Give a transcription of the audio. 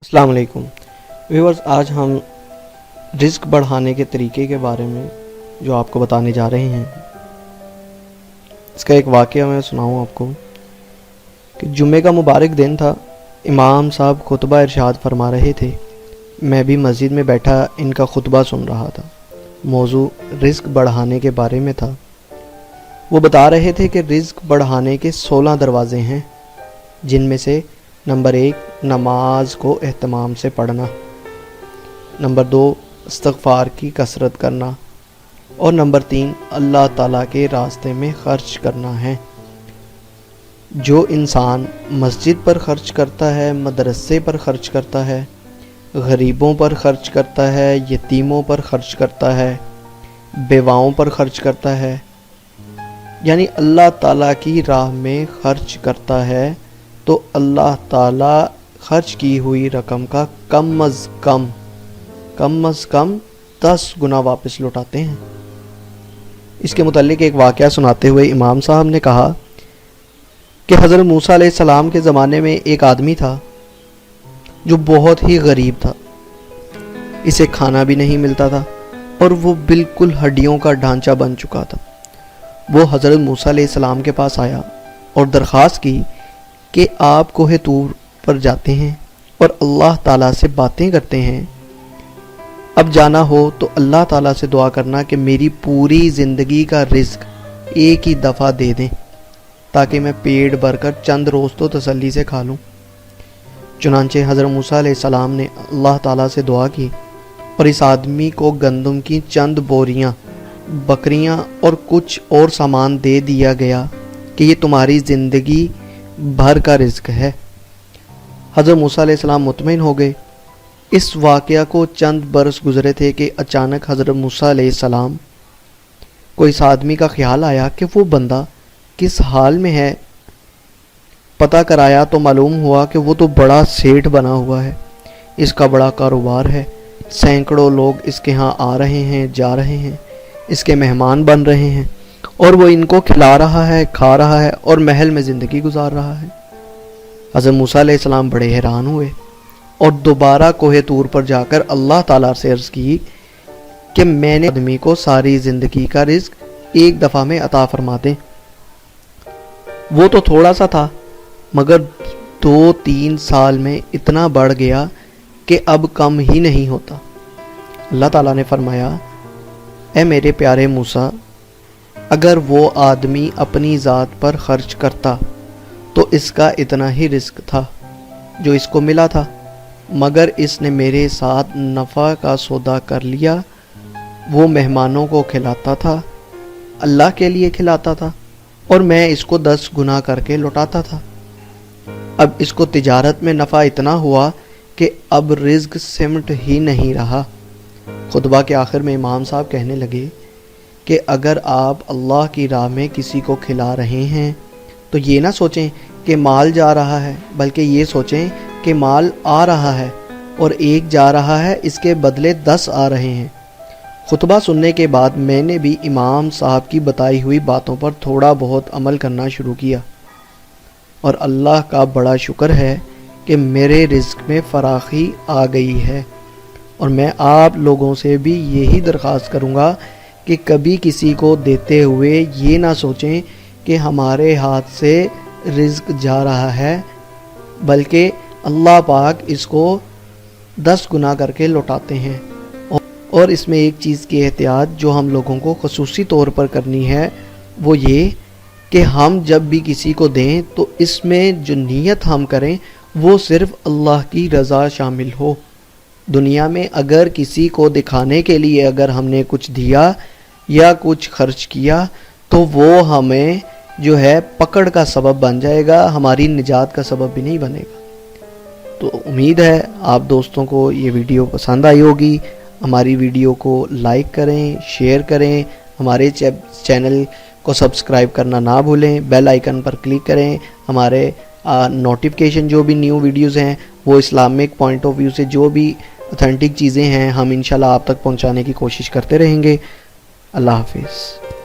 السلام علیکم ویورز، آج ہم رزق بڑھانے کے طریقے کے بارے میں جو آپ کو بتانے جا رہے ہیں، اس کا ایک واقعہ میں سناؤں آپ کو کہ جمعہ کا مبارک دن تھا۔ امام صاحب خطبہ ارشاد فرما رہے تھے، میں بھی مسجد میں بیٹھا ان کا خطبہ سن رہا تھا۔ موضوع رزق بڑھانے کے بارے میں تھا۔ وہ بتا رہے تھے کہ رزق بڑھانے کے 16 دروازے ہیں، جن میں سے نمبر 1 نماز کو اہتمام سے پڑھنا، نمبر 2 استغفار کی کثرت کرنا، اور نمبر 3 اللہ تعالیٰ کے راستے میں خرچ کرنا ہے۔ جو انسان مسجد پر خرچ کرتا ہے، مدرسے پر خرچ کرتا ہے، غریبوں پر خرچ کرتا ہے، یتیموں پر خرچ کرتا ہے، بیواؤں پر خرچ کرتا ہے، یعنی اللہ تعالیٰ کی راہ میں خرچ کرتا ہے، تو اللہ تعالیٰ خرچ کی ہوئی رقم کا کم از کم 10 گنا واپس لوٹاتے ہیں۔ اس کے متعلق ایک واقعہ سناتے ہوئے امام صاحب نے کہا کہ حضرت موسیٰ علیہ السلام کے زمانے میں ایک آدمی تھا جو بہت ہی غریب تھا، اسے کھانا بھی نہیں ملتا تھا اور وہ بالکل ہڈیوں کا ڈھانچہ بن چکا تھا۔ وہ حضرت موسیٰ علیہ السلام کے پاس آیا اور درخواست کی کہ آپ کوہ طور پر جاتے ہیں اور اللہ تعالیٰ سے باتیں کرتے ہیں، اب جانا ہو تو اللہ تعالیٰ سے دعا کرنا کہ میری پوری زندگی کا رزق ایک ہی دفعہ دے دیں تاکہ میں پیٹ بھر کر چند روز تو تسلی سے کھا لوں۔ چنانچہ حضرت موسیٰ علیہ السلام نے اللہ تعالیٰ سے دعا کی اور اس آدمی کو گندم کی چند بوریاں، بکریاں اور کچھ اور سامان دے دیا گیا کہ یہ تمہاری زندگی بھر کا رزق ہے۔ حضرت موسیٰ علیہ السلام مطمئن ہو گئے۔ اس واقعہ کو چند برس گزرے تھے کہ اچانک حضرت موسیٰ علیہ السلام کو اس آدمی کا خیال آیا کہ وہ بندہ کس حال میں ہے۔ پتہ کرایا تو معلوم ہوا کہ وہ تو بڑا سیٹھ بنا ہوا ہے، اس کا بڑا کاروبار ہے، سینکڑوں لوگ اس کے ہاں آ رہے ہیں، جا رہے ہیں، اس کے مہمان بن رہے ہیں اور وہ ان کو کھلا رہا ہے، کھا رہا ہے اور محل میں زندگی گزار رہا ہے۔ حضرت موسیٰ علیہ السلام بڑے حیران ہوئے اور دوبارہ کوہ طور پر جا کر اللہ تعالیٰ سے عرض کی کہ میں نے آدمی کو ساری زندگی کا رزق ایک دفعہ میں عطا فرما دیں۔ وہ تو تھوڑا سا تھا مگر 2-3 سال میں اتنا بڑھ گیا کہ اب کم ہی نہیں ہوتا۔ اللہ تعالیٰ نے فرمایا، اے میرے پیارے موسیٰ، اگر وہ آدمی اپنی ذات پر خرچ کرتا تو اس کا اتنا ہی رزق تھا جو اس کو ملا تھا، مگر اس نے میرے ساتھ نفع کا سودا کر لیا۔ وہ مہمانوں کو کھلاتا تھا، اللہ کے لیے کھلاتا تھا اور میں اس کو 10 گنا کر کے لوٹاتا تھا۔ اب اس کو تجارت میں نفع اتنا ہوا کہ اب رزق سمٹ ہی نہیں رہا۔ خطبہ کے آخر میں امام صاحب کہنے لگے کہ اگر آپ اللہ کی راہ میں کسی کو کھلا رہے ہیں تو یہ نہ سوچیں کہ مال جا رہا ہے، بلکہ یہ سوچیں کہ مال آ رہا ہے اور ایک جا رہا ہے، اس کے بدلے 10 آ رہے ہیں۔ خطبہ سننے کے بعد میں نے بھی امام صاحب کی بتائی ہوئی باتوں پر تھوڑا بہت عمل کرنا شروع کیا اور اللہ کا بڑا شکر ہے کہ میرے رزق میں فراخی آ گئی ہے۔ اور میں آپ لوگوں سے بھی یہی درخواست کروں گا کہ کبھی کسی کو دیتے ہوئے یہ نہ سوچیں کہ ہمارے ہاتھ سے رزق جا رہا ہے، بلکہ اللہ پاک اس کو 10 گنا کر کے لوٹاتے ہیں۔ اور اس میں ایک چیز کی احتیاط جو ہم لوگوں کو خصوصی طور پر کرنی ہے، وہ یہ کہ ہم جب بھی کسی کو دیں تو اس میں جو نیت ہم کریں وہ صرف اللہ کی رضا شامل ہو۔ دنیا میں اگر کسی کو دکھانے کے لیے اگر ہم نے کچھ دیا یا کچھ خرچ کیا تو وہ ہمیں جو ہے پکڑ کا سبب بن جائے گا، ہماری نجات کا سبب بھی نہیں بنے گا۔ تو امید ہے آپ دوستوں کو یہ ویڈیو پسند آئی ہوگی۔ ہماری ویڈیو کو لائک کریں، شیئر کریں، ہمارے چینل کو سبسکرائب کرنا نہ بھولیں، بیل آئیکن پر کلک کریں۔ ہمارے نوٹیفیکیشن جو بھی نیو ویڈیوز ہیں وہ اسلامک پوائنٹ آف ویو سے جو بھی اوتھینٹک چیزیں ہیں ہم انشاءاللہ آپ تک پہنچانے کی کوشش کرتے رہیں گے۔ اللہ حافظ۔